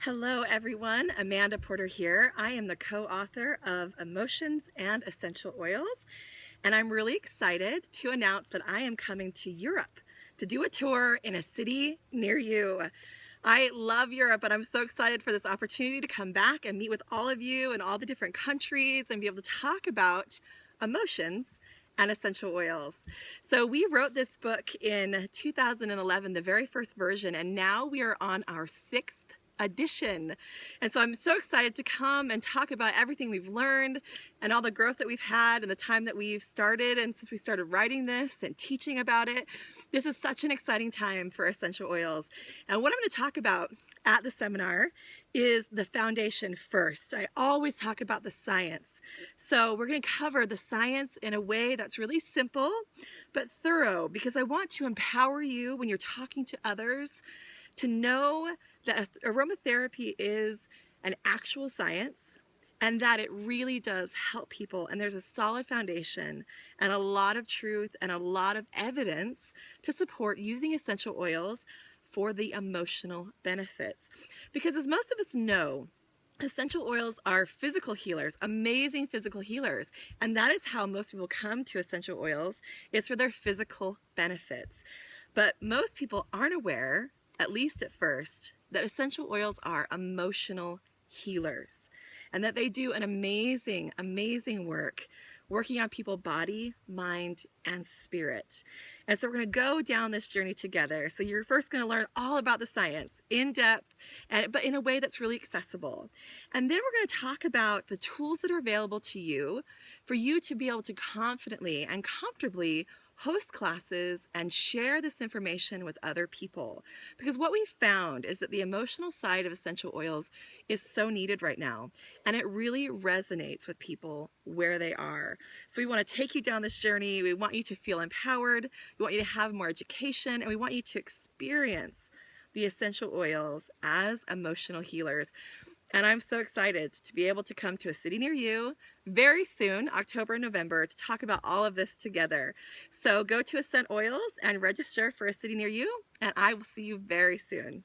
Hello everyone, Amanda Porter here. I am the co-author of Emotions and Essential Oils, and I'm really excited to announce that I am coming to Europe to do a tour in a city near you. I love Europe, and I'm so excited for this opportunity to come back and meet with all of you in all the different countries and be able to talk about emotions and essential oils. So we wrote this book in 2011, the very first version, and now we are on our 6th edition. And so I'm so excited to come and talk about everything we've learned and all the growth that we've had and the time that we've started and since we started writing this and teaching about it. This is such an exciting time for essential oils. And what I'm going to talk about at the seminar is the foundation first. I always talk about the science. So we're going to cover the science in a way that's really simple but thorough, because I want to empower you when you're talking to others to know that aromatherapy is an actual science and that it really does help people, and there's a solid foundation and a lot of truth and a lot of evidence to support using essential oils for the emotional benefits. Because as most of us know, essential oils are physical healers, amazing physical healers, and that is how most people come to essential oils, is for their physical benefits. But most people aren't aware, at least at first, that essential oils are emotional healers and that they do an amazing, amazing work working on people's body, mind, and spirit. And so we're going to go down this journey together. So you're first going to learn all about the science in depth, but in a way that's really accessible. And then we're going to talk about the tools that are available to you for you to be able to confidently and comfortably host classes and share this information with other people. Because what we've found is that the emotional side of essential oils is so needed right now, and it really resonates with people where they are. So we want to take you down this journey. We want you to feel empowered. We want you to have more education, and we want you to experience the essential oils as emotional healers. And I'm so excited to be able to come to a city near you very soon, October and November, to talk about all of this together. So go to Ascent Oils and register for a city near you, and I will see you very soon.